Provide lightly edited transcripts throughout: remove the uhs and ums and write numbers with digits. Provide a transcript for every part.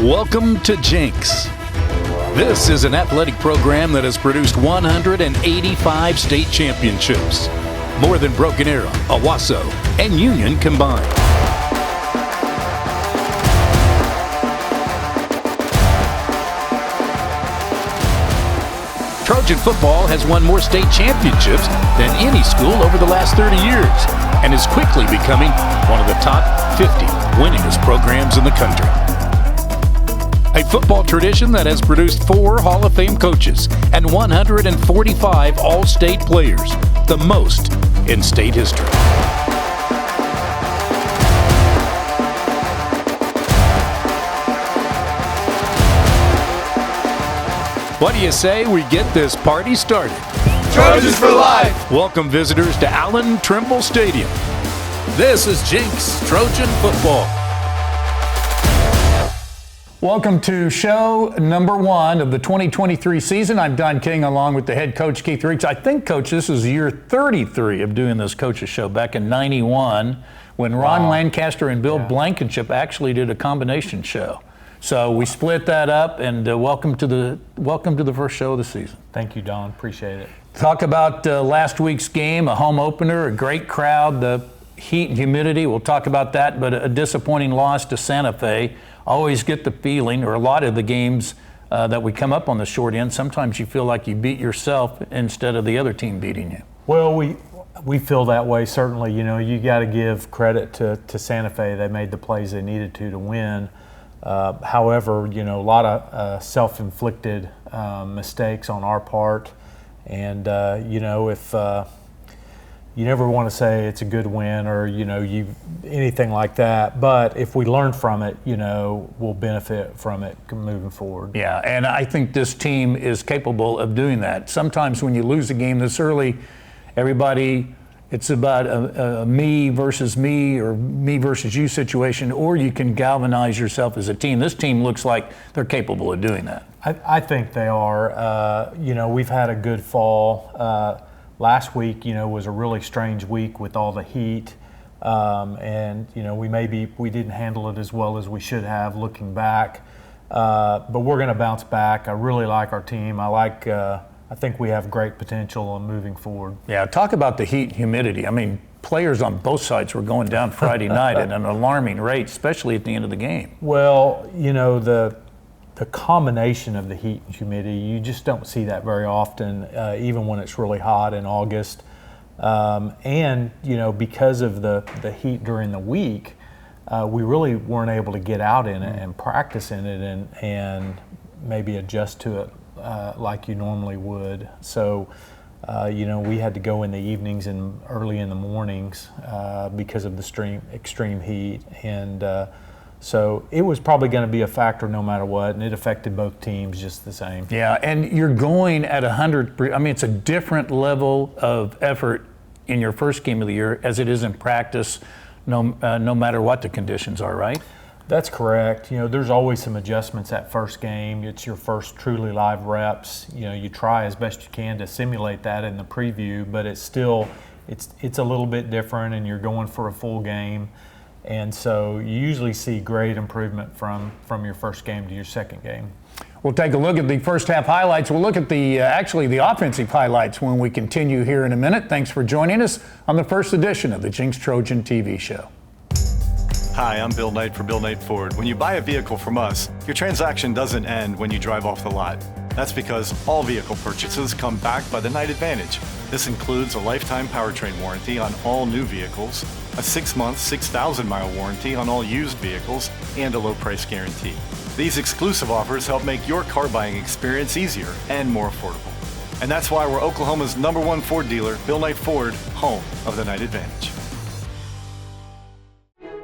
Welcome to Jenks. This is an athletic program that has produced 185 state championships, more than Broken Arrow, Owasso, and Union combined. Trojan football has won more state championships than any school over the last 30 years and is quickly becoming one of the top 50 winningest programs in the country. A football tradition that has produced 4 Hall of Fame coaches and 145 All-State players, the most in state history. What do you say we get this party started? Trojans for life! Welcome visitors to Allen Trimble Stadium. This is Jenks Trojan football. Welcome to show number 1 of the 2023 season. I'm Don King along with the head coach Keith Reeks. I think, Coach, this is year 33 of doing this coaches show back in 91 when Ron Lancaster and Bill Blankenship actually did a combination show. So we split that up, and welcome to the first show of the season. Thank you, Don. Appreciate it. Talk about last week's game, a home opener, a great crowd, the heat and humidity. We'll talk about that, but a disappointing loss to Santa Fe. Always get the feeling, or a lot of the games that we come up on the short end, sometimes you feel like you beat yourself instead of the other team beating you. Well, we feel that way, certainly. You know, you got to give credit to Santa Fe. They made the plays they needed to win. However, you know, a lot of self-inflicted mistakes on our part. And, you know, if you never want to say it's a good win or, you know, anything like that. But if we learn from it, you know, we'll benefit from it moving forward. Yeah, and I think this team is capable of doing that. Sometimes when you lose a game this early, it's about a me versus me or me versus you situation, or you can galvanize yourself as a team. This team looks like they're capable of doing that. I think they are. You know, we've had a good fall. Last week, you know, was a really strange week with all the heat. And, you know, we didn't handle it as well as we should have looking back. But we're going to bounce back. I really like our team. I think we have great potential on moving forward. Yeah, talk about the heat and humidity. I mean, players on both sides were going down Friday night at an alarming rate, especially at the end of the game. Well, you know, the combination of the heat and humidity, you just don't see that very often, even when it's really hot in August. And, you know, because of the heat during the week, we really weren't able to get out in it and practice in it and maybe adjust to it like you normally would. So, you know, we had to go in the evenings and early in the mornings because of the extreme heat. And so it was probably going to be a factor no matter what, and it affected both teams just the same. Yeah, and you're going at 100. I mean, it's a different level of effort in your first game of the year as it is in practice, no matter what the conditions are, right? That's correct. You know, there's always some adjustments that first game. It's your first truly live reps. You know, you try as best you can to simulate that in the preview, but it's still, it's a little bit different, and you're going for a full game. And so you usually see great improvement from your first game to your second game. We'll take a look at the first half highlights. We'll look at the offensive highlights when we continue here in a minute. Thanks for joining us on the first edition of the Jenks Trojan TV show. Hi, I'm Bill Knight for Bill Knight Ford. When you buy a vehicle from us, your transaction doesn't end when you drive off the lot. That's because all vehicle purchases come backed by the Knight Advantage. This includes a lifetime powertrain warranty on all new vehicles, a 6-month, 6,000-mile warranty on all used vehicles, and a low price guarantee. These exclusive offers help make your car buying experience easier and more affordable. And that's why we're Oklahoma's #1 Ford dealer, Bill Knight Ford, home of the Knight Advantage.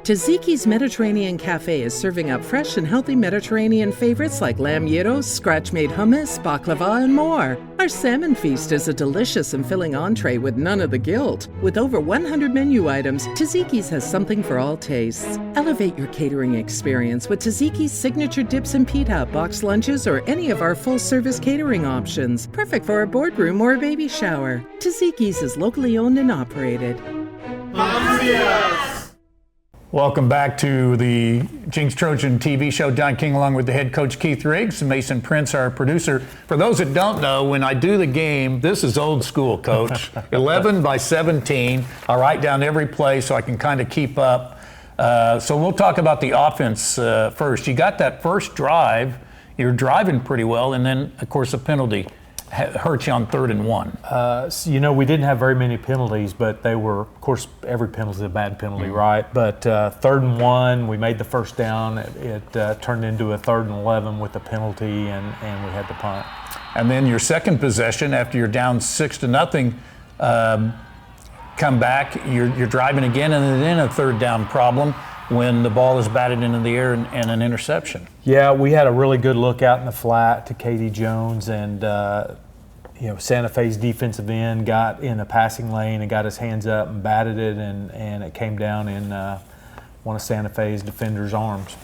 Taziki's Mediterranean Cafe is serving up fresh and healthy Mediterranean favorites like lamb gyros, scratch-made hummus, baklava, and more. Our salmon feast is a delicious and filling entree with none of the guilt. With over 100 menu items, Taziki's has something for all tastes. Elevate your catering experience with Taziki's signature dips and pita, boxed lunches, or any of our full-service catering options. Perfect for a boardroom or a baby shower. Taziki's is locally owned and operated. Welcome back to the Jenks Trojan TV show. Don King along with the head coach Keith Riggs, Mason Prince, our producer. For those that don't know, when I do the game, this is old school, Coach. 11 by 17. I write down every play so I can kind of keep up. So we'll talk about the offense first. You got that first drive. You're driving pretty well, and then, of course, a penalty hurt you on 3rd and 1. We didn't have very many penalties, but they were, of course, every penalty is a bad penalty, right? But 3rd and 1, we made the first down. It turned into a 3rd and 11 with a penalty, and we had to punt. And then your second possession, after you're down 6-0, come back, you're driving again, and then a 3rd down problem when the ball is batted into the air and an interception. Yeah, we had a really good look out in the flat to Katie Jones, and Santa Fe's defensive end got in the passing lane and got his hands up and batted it, and it came down in one of Santa Fe's defenders' arms.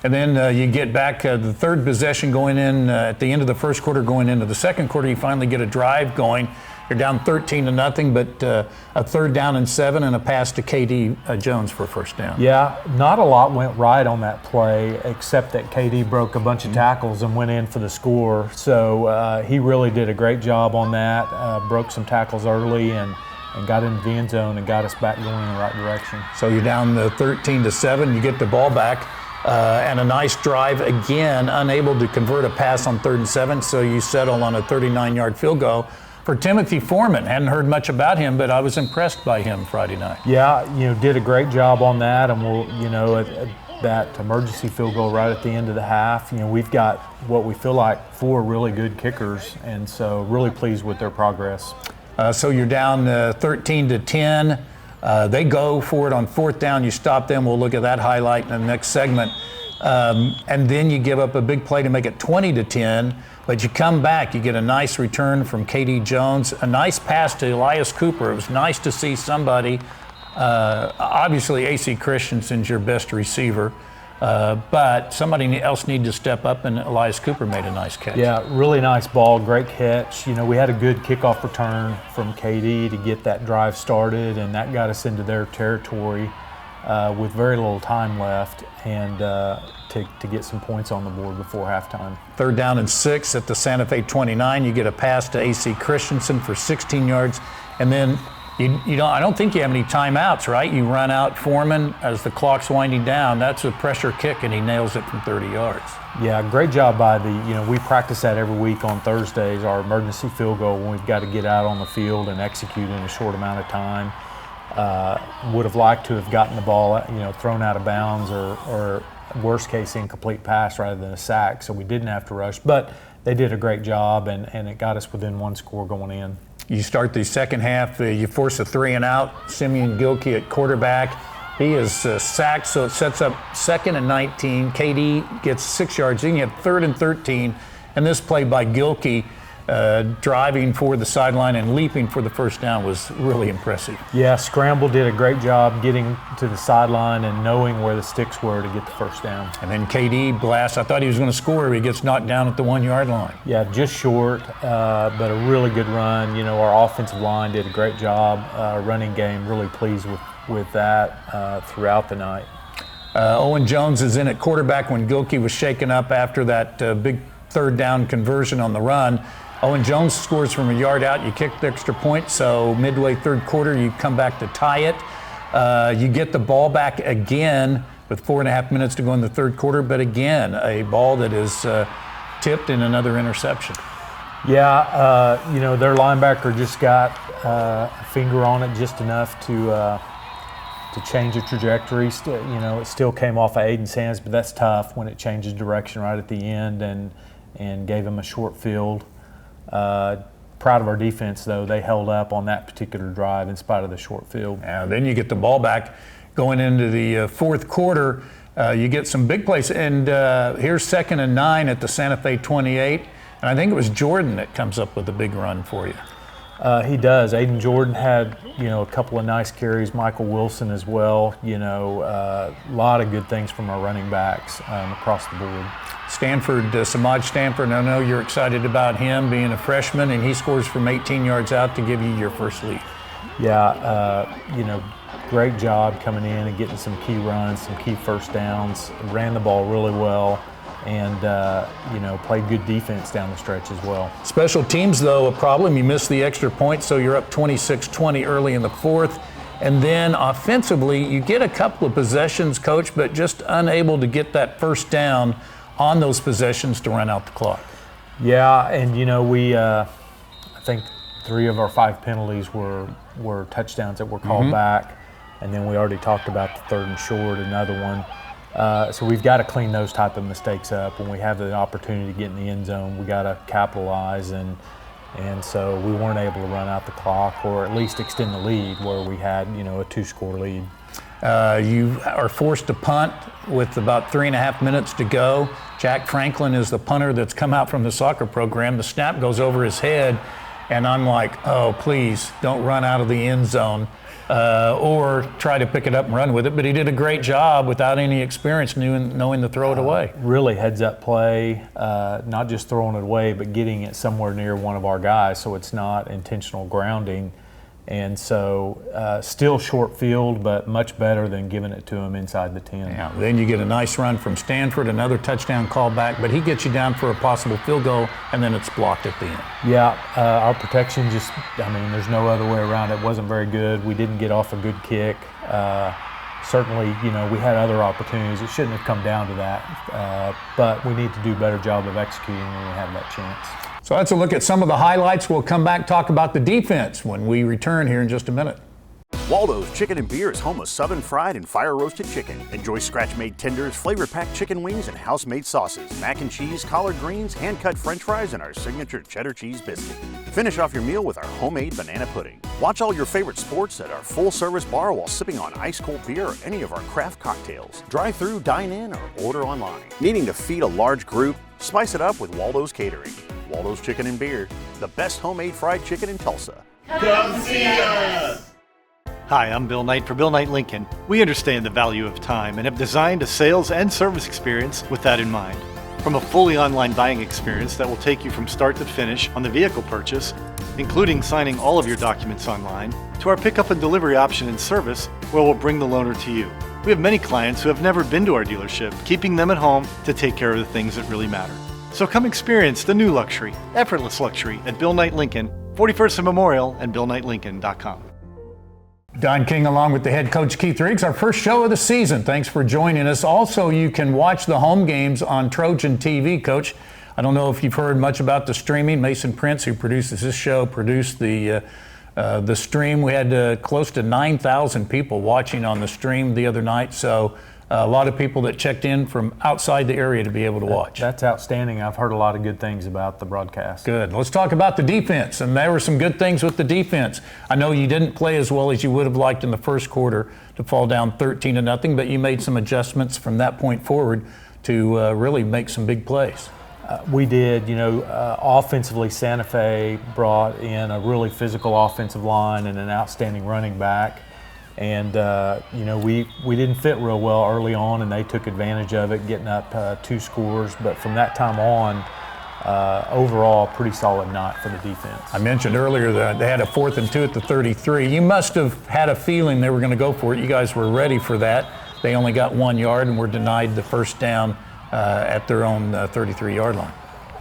And then you get back the third possession going in at the end of the first quarter, going into the second quarter, you finally get a drive going. You're down 13-0, but a 3rd down and 7 and a pass to KD Jones for a first down. Yeah, not a lot went right on that play, except that KD broke a bunch of tackles and went in for the score. So he really did a great job on that, broke some tackles early and got into the end zone and got us back going in the right direction. So you're down 13-7, you get the ball back. And a nice drive again, unable to convert a pass on 3rd and 7, so you settle on a 39-yard field goal for Timothy Foreman. Hadn't heard much about him, but I was impressed by him Friday night. Yeah, did a great job on that, and that emergency field goal right at the end of the half. We've got what we feel like 4 really good kickers, and so really pleased with their progress. So you're down 13-10. They go for it on 4th down. You stop them. We'll look at that highlight in the next segment. And then you give up a big play to make it 20-10. But you come back. You get a nice return from KD Jones. A nice pass to Elias Cooper. It was nice to see somebody. Obviously, A.C. Christensen's your best receiver. But somebody else needed to step up, and Elias Cooper made a nice catch. Yeah, really nice ball, great catch. We had a good kickoff return from KD to get that drive started, and that got us into their territory with very little time left, and to get some points on the board before halftime. 3rd down and 6 at the Santa Fe 29. You get a pass to A.C. Christensen for 16 yards, and then I don't think you have any timeouts, right? You run out Foreman as the clock's winding down. That's a pressure kick, and he nails it from 30 yards. Yeah, great job by we practice that every week on Thursdays, our emergency field goal, when we've got to get out on the field and execute in a short amount of time. Would have liked to have gotten the ball, thrown out of bounds or worst case incomplete pass rather than a sack, so we didn't have to rush. But they did a great job, and it got us within 1 score going in. You start the second half, you force a 3 and out. Simeon Gilkey at quarterback. He is sacked, so it sets up 2nd and 19. KD gets 6 yards. Then you have 3rd and 13. And this play by Gilkey, driving for the sideline and leaping for the first down, was really impressive. Yeah, Scramble did a great job getting to the sideline and knowing where the sticks were to get the first down. And then KD blasts. I thought he was going to score, but he gets knocked down at the 1-yard line. Yeah, just short, but a really good run. Our offensive line did a great job. Running game, really pleased with that throughout the night. Owen Jones is in at quarterback when Gilkey was shaken up after that big 3rd down conversion on the run. Owen Jones scores from a yard out. You kick the extra point, so midway 3rd quarter, you come back to tie it. You get the ball back again with 4.5 minutes to go in the 3rd quarter, but again, a ball that is tipped in another interception. Yeah, their linebacker just got a finger on it just enough to change the trajectory. It still came off of Aiden's hands, but that's tough when it changes direction right at the end and gave him a short field. Proud of our defense, though. They held up on that particular drive in spite of the short field. Yeah, then you get the ball back going into the 4th quarter. You get some big plays, and here's 2nd and 9 at the Santa Fe 28. And I think it was Jordan that comes up with a big run for you. He does. Aiden Jordan had, a couple of nice carries. Michael Wilson as well. A lot of good things from our running backs across the board. Samaj Stanford, I know you're excited about him being a freshman, and he scores from 18 yards out to give you your first lead. Yeah, great job coming in and getting some key runs, some key first downs, ran the ball really well, and played good defense down the stretch as well. Special teams, though, a problem. You missed the extra point, so you're up 26-20 early in the fourth. And then offensively, you get a couple of possessions, Coach, but just unable to get that first down on those possessions to run out the clock. Yeah, and we I think 3 of our 5 penalties were touchdowns that were called back, and then we already talked about the 3rd and short, another one. So we've got to clean those type of mistakes up. When we have the opportunity to get in the end zone, we got to capitalize, and so we weren't able to run out the clock or at least extend the lead where we had a 2-score lead. You are forced to punt with about 3.5 minutes to go. Jack Franklin is the punter that's come out from the soccer program. The snap goes over his head, and I'm like, oh, please don't run out of the end zone or try to pick it up and run with it. But he did a great job without any experience knowing to throw it away. Really heads-up play, not just throwing it away, but getting it somewhere near one of our guys so it's not intentional grounding. And so still short field, but much better than giving it to him inside the 10. Yeah. Then you get a nice run from Stanford, another touchdown call back, but he gets you down for a possible field goal, and then it's blocked at the end. Yeah, our protection there's no other way around it. It wasn't very good. We didn't get off a good kick. Certainly, we had other opportunities. It shouldn't have come down to that, but we need to do a better job of executing when we have that chance. So that's a look at some of the highlights. We'll come back, talk about the defense when we return here in just a minute. Waldo's Chicken and Beer is home of southern fried and fire roasted chicken. Enjoy scratch-made tenders, flavor-packed chicken wings, and house-made sauces, mac and cheese, collard greens, hand-cut french fries, and our signature cheddar cheese biscuit. Finish off your meal with our homemade banana pudding. Watch all your favorite sports at our full-service bar while sipping on ice-cold beer or any of our craft cocktails. Drive-through, dine-in, or order online. Needing to feed a large group? Spice it up with Waldo's Catering. Waldo's Chicken and Beer, the best homemade fried chicken in Tulsa. Come see us! Hi, I'm Bill Knight for Bill Knight Lincoln. We understand the value of time and have designed a sales and service experience with that in mind. From a fully online buying experience that will take you from start to finish on the vehicle purchase, including signing all of your documents online, to our pickup and delivery option and service where we'll bring the loaner to you. We have many clients who have never been to our dealership, keeping them at home to take care of the things that really matter. So come experience the new luxury, effortless luxury at Bill Knight Lincoln, 41st and Memorial, and BillKnightLincoln.com. Don King along with the head coach Keith Riggs, our first show of the season. Thanks for joining us. Also, you can watch the home games on Trojan TV, Coach. I don't know if you've heard much about the streaming. Mason Prince, who produces this show, produced the stream. We had close to 9,000 people watching on the stream the other night, so a lot of people that checked in from outside the area to be able to watch. That's outstanding. I've heard a lot of good things about the broadcast. Good. Let's talk about the defense, and there were some good things with the defense. I know you didn't play as well as you would have liked in the first quarter to fall down 13-0, but you made some adjustments from that point forward to really make some big plays. We did. Offensively, Santa Fe brought in a really physical offensive line and an outstanding running back. And, we didn't fit real well early on, and they took advantage of it, getting up 2 scores. But from that time on, overall, pretty solid night for the defense. I mentioned earlier that they had a 4th and 2 at the 33. You must have had a feeling they were going to go for it. You guys were ready for that. They only got 1 yard and were denied the first down at their own 33-yard line.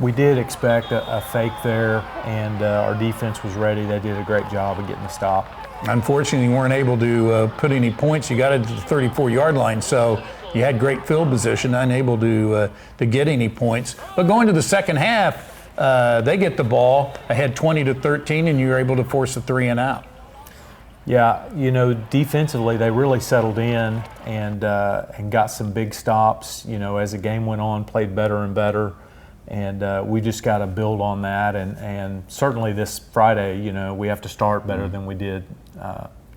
We did expect a fake there, and our defense was ready. They did a great job of getting the stop. Unfortunately, you weren't able to put any points. You got it to the 34-yard line, so you had great field position, unable to get any points. But going to the second half, they get the ball ahead 20-13, and you were able to force a 3 and out. Yeah, defensively they really settled in and got some big stops. As the game went on, played better and better. And we just got to build on that. And certainly this Friday, we have to start better than we did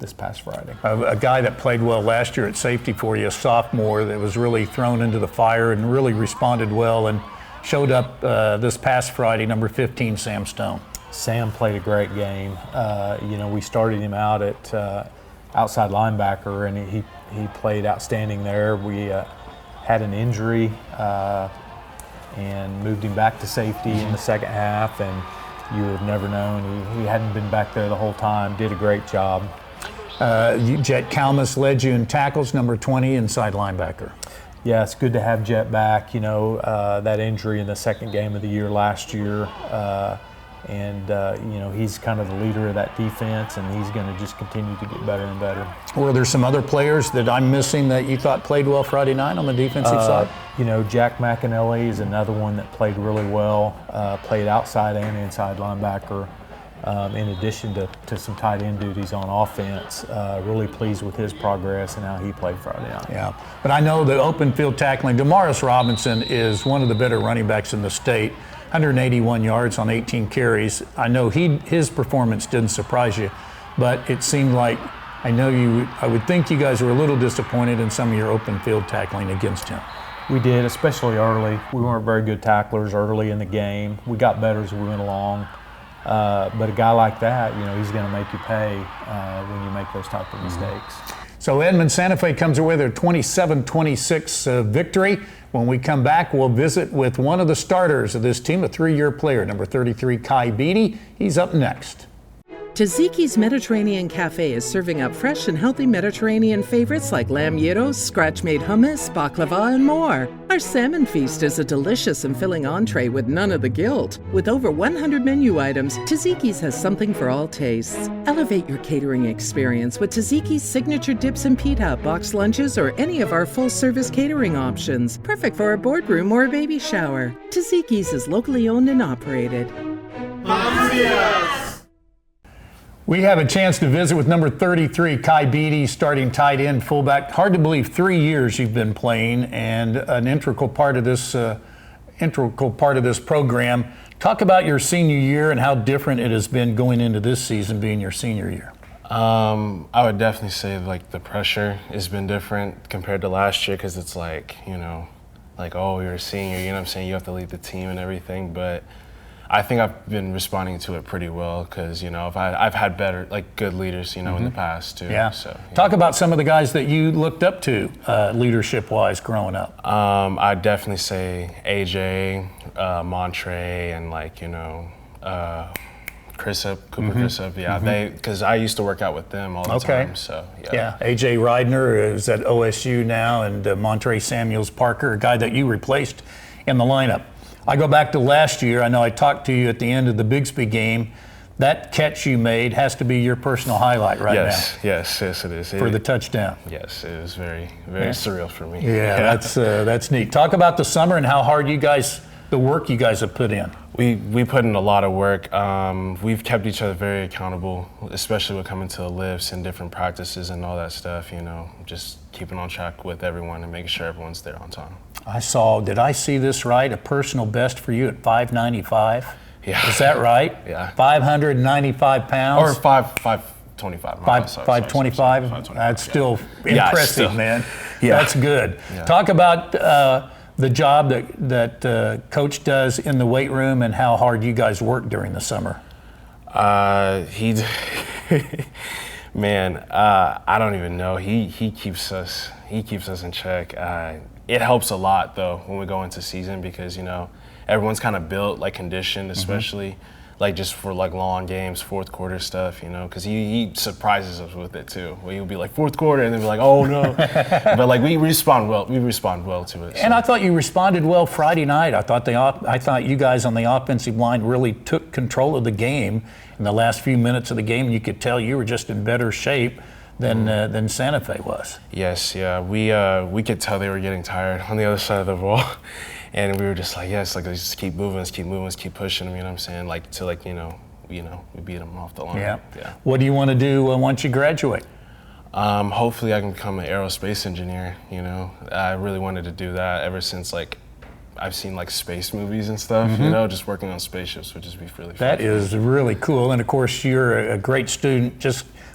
this past Friday. A guy that played well last year at safety for you, a sophomore that was really thrown into the fire and really responded well and showed up this past Friday, number 15, Sam Stone. Sam played a great game. We started him out at outside linebacker, and he played outstanding there. We had an injury and moved him back to safety in the second half, and you would have never known. He hadn't been back there the whole time, did a great job. Jet Kalmus led you in tackles, number 20, inside linebacker. Yeah, it's good to have Jet back. That injury in the second game of the year last year. He's kind of the leader of that defense, and he's going to just continue to get better and better. Were there some other players that I'm missing that you thought played well Friday night on the defensive side? Jack McAnally is another one that played really well, played outside and inside linebacker, in addition to some tight end duties on offense. Really pleased with his progress and how he played Friday night. Yeah, but I know the open field tackling, Demaris Robinson is one of the better running backs in the state. 181 yards on 18 carries. I know his performance didn't surprise you, but it seemed like I would think you guys were a little disappointed in some of your open field tackling against him. We did, especially early. We weren't very good tacklers early in the game. We got better as we went along. But a guy like that, he's going to make you pay when you make those type of mistakes. So Edmond Santa Fe comes away with a 27-26 victory. When we come back, we'll visit with one of the starters of this team, a 3-year player, number 33, Kai Beatty. He's up next. Taziki's Mediterranean Cafe is serving up fresh and healthy Mediterranean favorites like lamb gyros, scratch-made hummus, baklava, and more. Our salmon feast is a delicious and filling entree with none of the guilt. With over 100 menu items, Taziki's has something for all tastes. Elevate your catering experience with Taziki's signature dips and pita, boxed lunches, or any of our full-service catering options. Perfect for a boardroom or a baby shower. Taziki's is locally owned and operated. We have a chance to visit with number 33, Kai Beatty, starting tight end, fullback. Hard to believe 3 years you've been playing and an integral part of this program. Talk about your senior year and how different it has been going into this season being your senior year. I would definitely say the pressure has been different compared to last year because it's you're a senior, you know what I'm saying? You have to lead the team and everything, but I think I've been responding to it pretty well because, I've had better, good leaders, in the past too. Yeah. So, Talk about some of the guys that you looked up to leadership-wise growing up. I'd definitely say AJ, Montre, and Cooper Chrisup. Yeah, because I used to work out with them all the time. So, yeah. AJ Ridner is at OSU now, and Montre Samuels Parker, a guy that you replaced in the lineup. I go back to last year. I know I talked to you at the end of the Bigsby game. That catch you made has to be your personal highlight now. Yes, it is. For the touchdown. Yes, it was very, very surreal for me. Yeah, that's neat. Talk about the summer and how hard the work you guys have put in. We put in a lot of work. We've kept each other very accountable, especially when coming to the lifts and different practices and all that stuff, just keeping on track with everyone and making sure everyone's there on time. Did I see this right? A personal best for you at 595? Yeah. Is that right? Yeah. 595 pounds? Or 525. 525? That's still impressive, man. Yeah. That's good. Yeah. Talk about the job that Coach does in the weight room and how hard you guys work during the summer. Man, I don't even know. He keeps us in check. It helps a lot though when we go into season because everyone's kind of built conditioned, especially just for long games, fourth quarter stuff, because he surprises us with it too. Where he'll be fourth quarter, and then be oh no, but we respond well. We respond well to it. So. And I thought you responded well Friday night. I thought you guys on the offensive line really took control of the game in the last few minutes of the game. You could tell you were just in better shape than Santa Fe was. Yes, yeah, we could tell they were getting tired on the other side of the ball. And we were just let's just keep moving, let's keep pushing them, you know what I'm saying? Till we beat them off the line. Yeah. What do you want to do once you graduate? Hopefully I can become an aerospace engineer, I really wanted to do that ever since I've seen space movies and stuff, just working on spaceships would just be really fun. That is really cool. And of course you're a great student.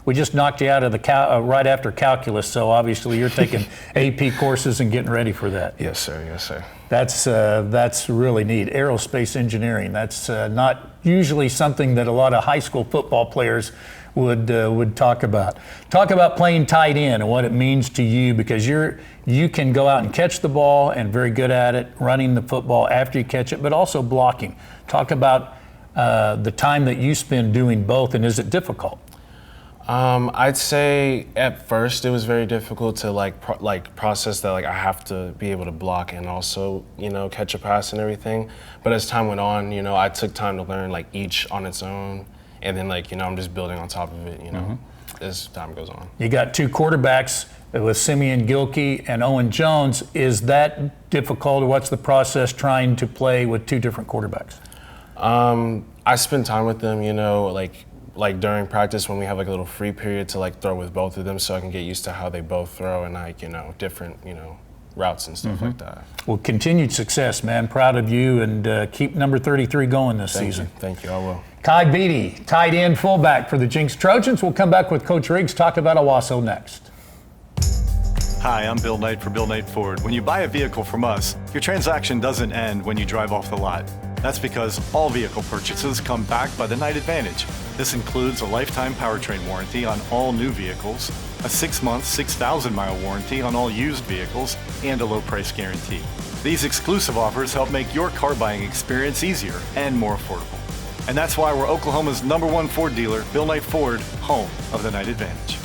We just knocked you out of the right after calculus, so obviously you're taking AP courses and getting ready for that. Yes, sir. That's really neat. Aerospace engineering. That's not usually something that a lot of high school football players would talk about. Talk about playing tight end and what it means to you, because you can go out and catch the ball and very good at it, running the football after you catch it, but also blocking. Talk about the time that you spend doing both, and is it difficult? I'd say at first it was very difficult to process that I have to be able to block and also catch a pass and everything. But as time went on, I took time to learn each on its own, and then I'm just building on top of it. As time goes on. You got two quarterbacks with Simeon Gilkey and Owen Jones. Is that difficult, or what's the process trying to play with two different quarterbacks? I spend time with them, like during practice when we have a little free period to throw with both of them, so I can get used to how they both throw and different routes and stuff like that. Well, continued success, man. Proud of you, and keep number 33 going this season. Thank you. I will. Kai Beatty, tight end fullback for the Jenks Trojans. We'll come back with Coach Riggs, talk about Owasso next. Hi, I'm Bill Knight for Bill Knight Ford. When you buy a vehicle from us, your transaction doesn't end when you drive off the lot. That's because all vehicle purchases come backed by the Knight Advantage. This includes a lifetime powertrain warranty on all new vehicles, a 6-month, 6,000-mile warranty on all used vehicles, and a low price guarantee. These exclusive offers help make your car buying experience easier and more affordable. And that's why we're Oklahoma's #1 Ford dealer, Bill Knight Ford, home of the Knight Advantage.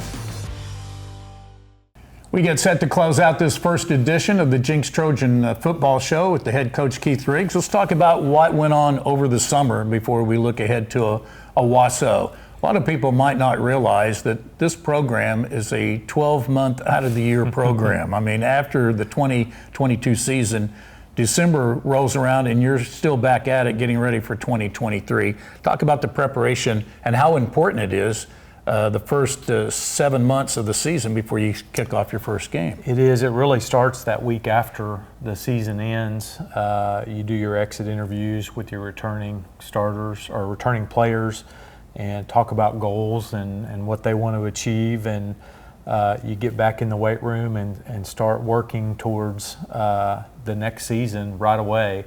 We get set to close out this first edition of the Jenks Trojan football show with the head coach Keith Riggs. Let's talk about what went on over the summer before we look ahead to Owasso. A lot of people might not realize that this program is a 12-month out-of-the-year program. I mean, after the 2022 season, December rolls around and you're still back at it getting ready for 2023. Talk about the preparation and how important it is the first 7 months of the season before you kick off your first game. It is. It really starts that week after the season ends. You do your exit interviews with your returning starters or returning players and talk about goals and what they want to achieve. And you get back in the weight room and start working towards the next season right away.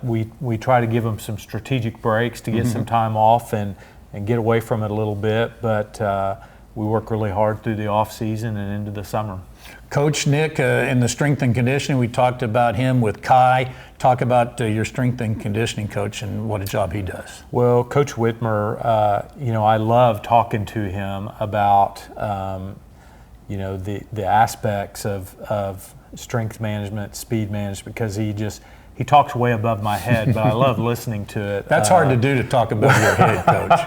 We try to give them some strategic breaks to get some time off and get away from it a little bit, but we work really hard through the off season and into the summer. Coach Nick, in the strength and conditioning, we talked about him with Kai. Talk about your strength and conditioning coach and what a job he does. Well, Coach Whitmer, I love talking to him about, the aspects of strength management, speed management, because he talks way above my head, but I love listening to it. That's hard to do, to talk above your head, Coach.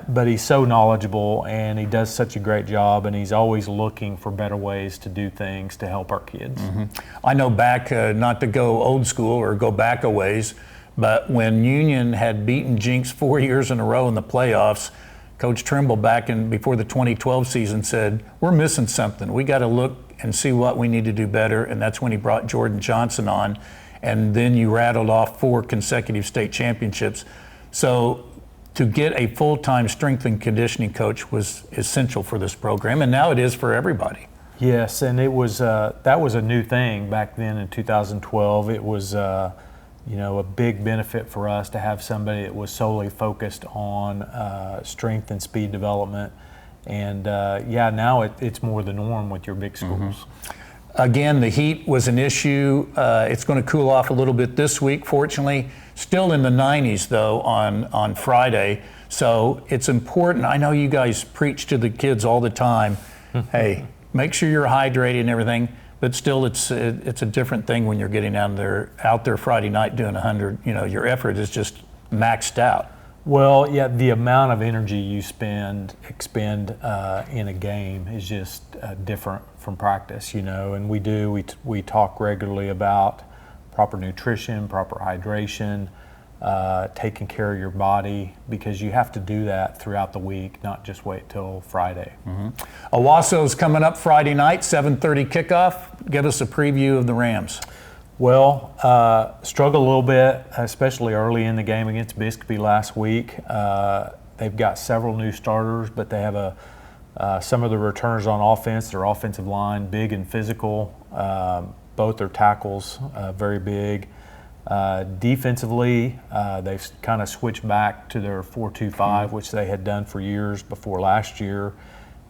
But he's so knowledgeable, and he does such a great job, and he's always looking for better ways to do things to help our kids. I know back, not to go old school or go back a ways, but when Union had beaten Jenks 4 years in a row in the playoffs, Coach Trimble before the 2012 season said, we're missing something. We got to look and see what we need to do better, and that's when he brought Jordan Johnson on, and then you rattled off 4 consecutive state championships. So to get a full-time strength and conditioning coach was essential for this program, and now it is for everybody. Yes, and it was that was a new thing back then in 2012. It was a big benefit for us to have somebody that was solely focused on strength and speed development. And now it's more the norm with your big schools. Again, the heat was an issue. It's going to cool off a little bit this week, fortunately. Still in the 90s, though, on Friday. So it's important. I know you guys preach to the kids all the time, hey, make sure you're hydrated and everything. But still, it's a different thing when you're getting out there Friday night doing 100. Your effort is just maxed out. Well, yeah, the amount of energy you expend in a game is just different from practice, and we talk regularly about proper nutrition, proper hydration, taking care of your body, because you have to do that throughout the week, not just wait till Friday. Owasso's coming up Friday night, 7:30 kickoff. Give us a preview of the Rams. Well, struggled a little bit, especially early in the game against Biscayne last week. They've got several new starters, but they have some of the returners on offense. Their offensive line, big and physical. Both their tackles, very big. Defensively, they've kind of switched back to their 4-2-5, which they had done for years before last year.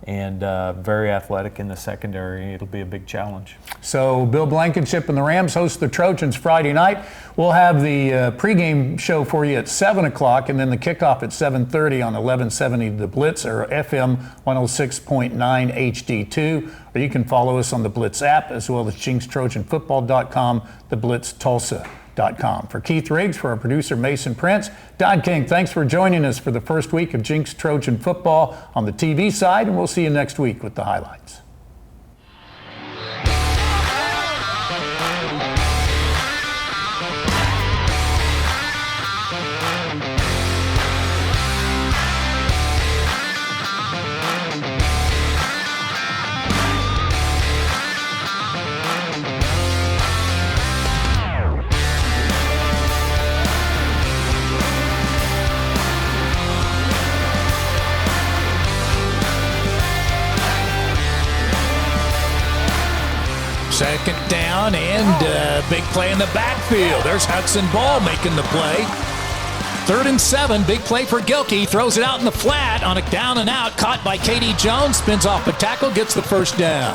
and very athletic in the secondary. It'll be a big challenge. So Bill Blankenship and the Rams host the Trojans Friday night. We'll have the pregame show for you at 7 o'clock, and then the kickoff at 7:30 on 1170 The Blitz or FM 106.9 HD2. Or you can follow us on the Blitz app as well as JinksTrojanFootball.com, the Blitz Tulsa.com. For Keith Riggs, for our producer Mason Prince, Don King, thanks for joining us for the first week of Jinks Trojan Football on the TV side, and we'll see you next week with the highlights. Second down and big play in the backfield. There's Hudson Ball making the play. 3rd and 7, big play for Gilkey. Throws it out in the flat on a down and out. Caught by K.D. Jones. Spins off a tackle, gets the first down.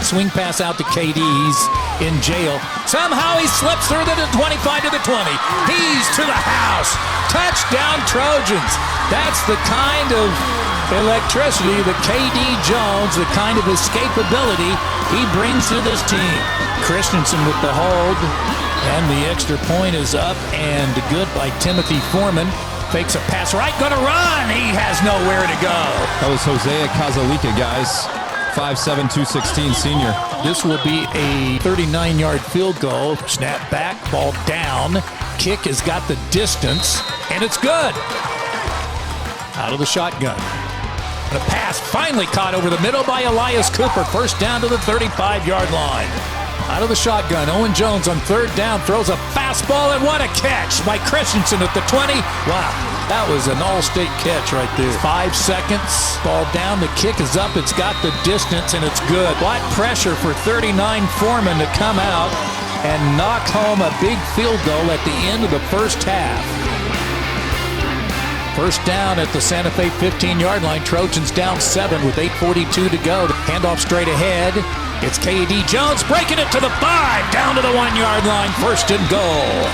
Swing pass out to K.D. He's in jail. Somehow he slips through the 25 to the 20. He's to the house. Touchdown Trojans. That's the kind of electricity that K.D. Jones, the kind of escapability he brings to this team. Christensen with the hold, and the extra point is up and good by Timothy Foreman. Fakes a pass right, gonna run. He has nowhere to go. That was Hosea Kazalika, guys. 5'7", 216 senior. This will be a 39-yard field goal. Snap back, ball down. Kick has got the distance, and it's good. Out of the shotgun. The pass finally caught over the middle by Elias Cooper. First down to the 35-yard line. Out of the shotgun, Owen Jones on 3rd down throws a fastball, and what a catch by Christensen at the 20. Wow, that was an all-state catch right there. 5 seconds, ball down, the kick is up, it's got the distance, and it's good. What pressure for 39 Foreman to come out and knock home a big field goal at the end of the first half. First down at the Santa Fe 15-yard line. Trojans down 7 with 8:42 to go. Handoff straight ahead. It's K.D. Jones breaking it to the 5, down to the 1-yard line. First and goal.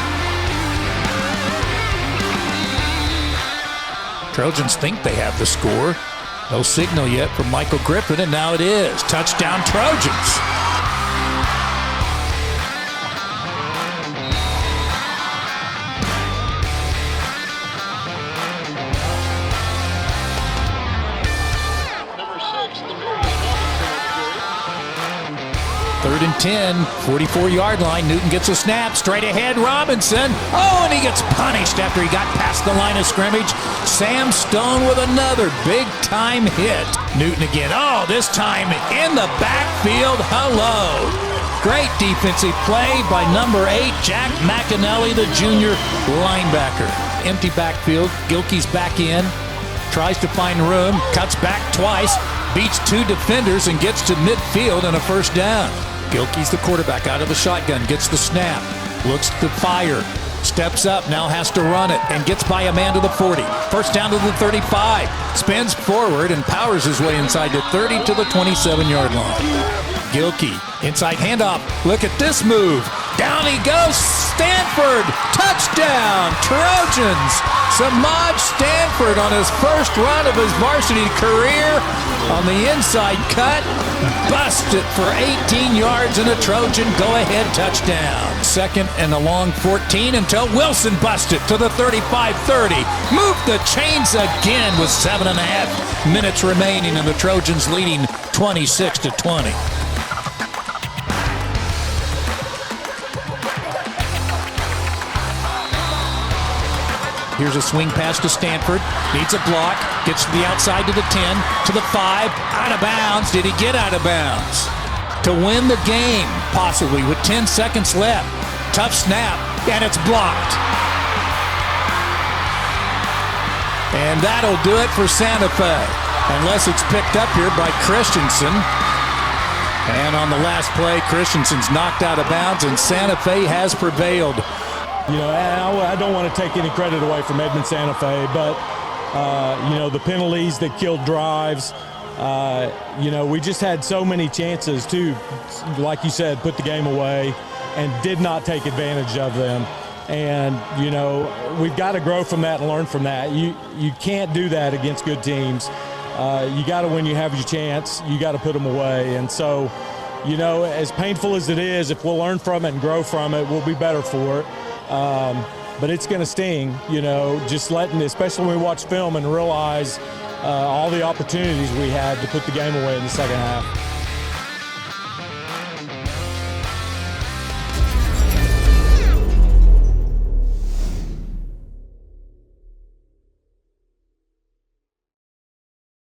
Trojans think they have the score. No signal yet from Michael Griffin, and now it is. Touchdown Trojans. Third and 10, 44-yard line. Newton gets a snap, straight ahead, Robinson. Oh, and he gets punished after he got past the line of scrimmage. Sam Stone with another big-time hit. Newton again. Oh, this time in the backfield. Hello. Great defensive play by number 8, Jack McAnally, the junior linebacker. Empty backfield. Gilkey's back in. Tries to find room. Cuts back twice. Beats 2 defenders and gets to midfield and a first down. Gilkey's the quarterback out of the shotgun, gets the snap, looks to fire, steps up, now has to run it, and gets by a man to the 40. First down to the 35, spins forward and powers his way inside the 30 to the 27-yard line. Gilkey, inside handoff, look at this move. Down he goes, Stanford, touchdown, Trojans. Samaj Stanford on his first run of his varsity career on the inside cut, busts it for 18 yards and a Trojan go-ahead touchdown. Second and a long 14 until Wilson busts it to the 35-30. Move the chains again with 7.5 minutes remaining and the Trojans leading 26-20. Here's a swing pass to Stanford. Needs a block. Gets to the outside to the 10, to the 5. Out of bounds. Did he get out of bounds? To win the game, possibly, with 10 seconds left. Tough snap, and it's blocked. And that'll do it for Santa Fe, unless it's picked up here by Christensen. And on the last play, Christensen's knocked out of bounds, and Santa Fe has prevailed. You know, I don't want to take any credit away from Edmond Santa Fe, but The penalties that killed drives. We just had so many chances to, like you said, put the game away and did not take advantage of them. And, we've got to grow from that and learn from that. You can't do that against good teams. You got to, when you have your chance, you got to put them away. And so, as painful as it is, if we'll learn from it and grow from it, we'll be better for it. But it's going to sting, just especially when we watch film and realize all the opportunities we had to put the game away in the second half.